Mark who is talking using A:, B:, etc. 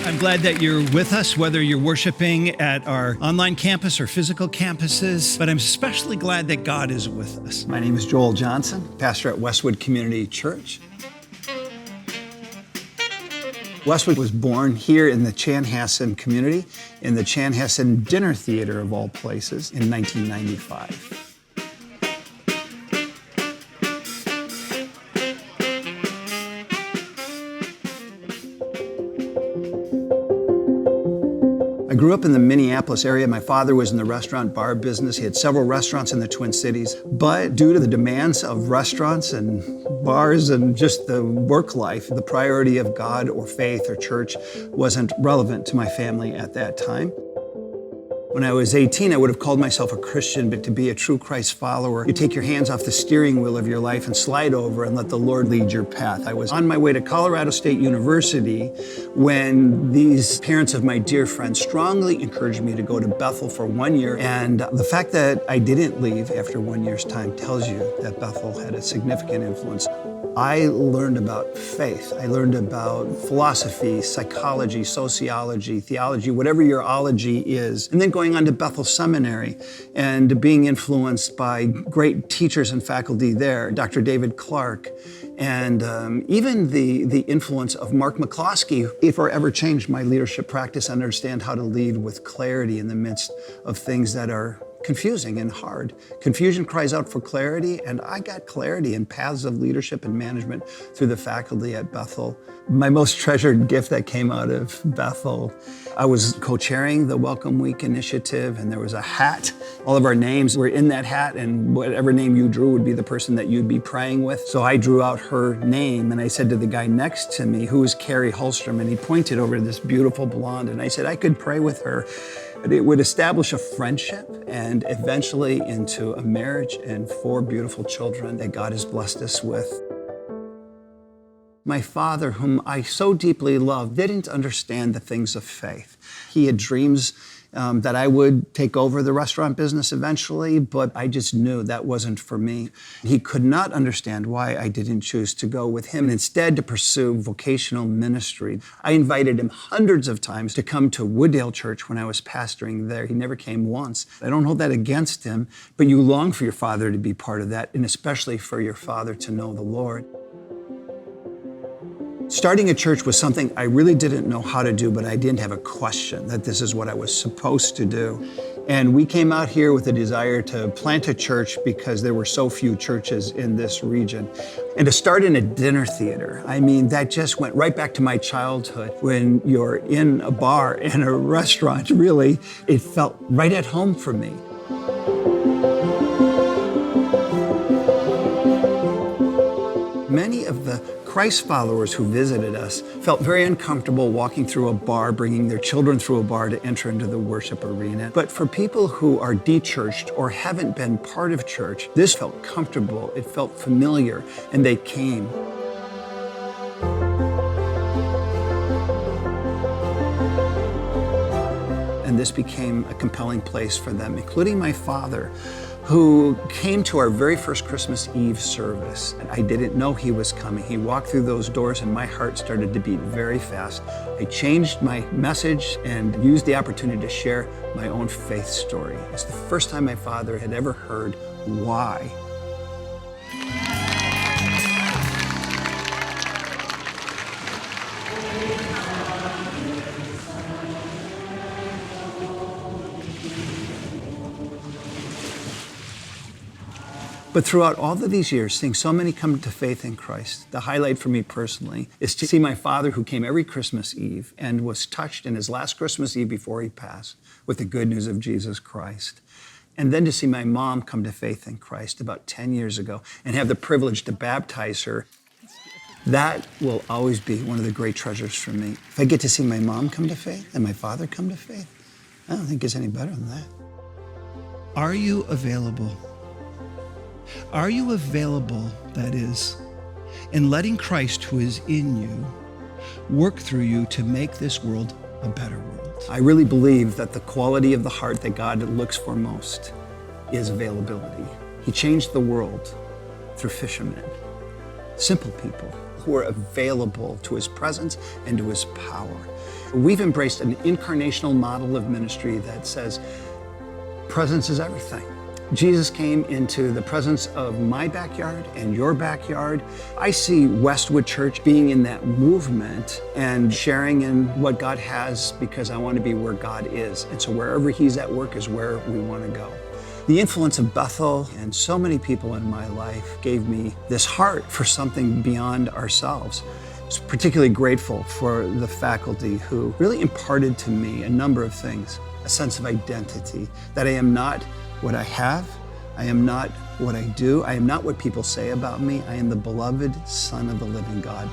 A: I'm glad that you're with us, whether you're worshiping at our online campus or physical campuses, but I'm especially glad that God is with us.
B: My name is Joel Johnson, pastor at Westwood Community Church. Westwood was born here in the Chanhassen community, in the Chanhassen Dinner Theater of all places, in 1995. I grew up in the Minneapolis area. My father was in the restaurant bar business. He had several restaurants in the Twin Cities. But due to the demands of restaurants and bars and just the work life, the priority of God or faith or church wasn't relevant to my family at that time. When I was 18, I would have called myself a Christian, but to be a true Christ follower, you take your hands off the steering wheel of your life and slide over and let the Lord lead your path. I was on my way to Colorado State University when these parents of my dear friend strongly encouraged me to go to Bethel for 1 year. And the fact that I didn't leave after 1 year's time tells you that Bethel had a significant influence. I learned about faith. I learned about philosophy, psychology, sociology, theology, whatever your ology is. And then going on to Bethel Seminary and being influenced by great teachers and faculty there, Dr. David Clark, and even the influence of Mark McCloskey. It forever changed my leadership practice and understand how to lead with clarity in the midst of things that are confusing and hard. Confusion cries out for clarity, and I got clarity in paths of leadership and management through the faculty at Bethel. My most treasured gift that came out of Bethel, I was co-chairing the Welcome Week initiative, and there was a hat. All of our names were in that hat, and whatever name you drew would be the person that you'd be praying with. So I drew out her name, and I said to the guy next to me, who was Carrie Holstrom, and he pointed over to this beautiful blonde, and I said I could pray with her. It would establish a friendship and eventually into a marriage and 4 beautiful children that God has blessed us with. My father, whom I so deeply loved, didn't understand the things of faith. He had dreams that I would take over the restaurant business eventually, but I just knew that wasn't for me. He could not understand why I didn't choose to go with him and instead to pursue vocational ministry. I invited him hundreds of times to come to Wooddale Church when I was pastoring there. He never came once. I don't hold that against him, but you long for your father to be part of that, and especially for your father to know the Lord. Starting a church was something I really didn't know how to do, but I didn't have a question that this is what I was supposed to do. And we came out here with a desire to plant a church because there were so few churches in this region. And to start in a dinner theater, I mean, that just went right back to my childhood. When you're in a bar, in a restaurant, really, it felt right at home for me. Many of the Christ followers who visited us felt very uncomfortable walking through a bar, bringing their children through a bar to enter into the worship arena. But for people who are de-churched or haven't been part of church, this felt comfortable, it felt familiar, and they came. And this became a compelling place for them, including my father, who came to our very first Christmas Eve service. And I didn't know he was coming. He walked through those doors and my heart started to beat very fast. I changed my message and used the opportunity to share my own faith story. It's the first time my father had ever heard why. But throughout all of these years, seeing so many come to faith in Christ, the highlight for me personally is to see my father, who came every Christmas Eve and was touched in his last Christmas Eve before he passed with the good news of Jesus Christ. And then to see my mom come to faith in Christ about 10 years ago and have the privilege to baptize her. That will always be one of the great treasures for me. If I get to see my mom come to faith and my father come to faith, I don't think it's any better than that.
A: Are you available? Are you available, that is, in letting Christ, who is in you, work through you to make this world a better world?
B: I really believe that the quality of the heart that God looks for most is availability. He changed the world through fishermen, simple people who are available to his presence and to his power. We've embraced an incarnational model of ministry that says presence is everything. Jesus came into the presence of my backyard and your backyard. I see Westwood Church being in that movement and sharing in what God has, because I want to be where God is. And so wherever He's at work is where we want to go. The influence of Bethel and so many people in my life gave me this heart for something beyond ourselves. I was particularly grateful for the faculty who really imparted to me a number of things. A sense of identity, that I am not what I have, I am not what I do, I am not what people say about me, I am the beloved Son of the living God.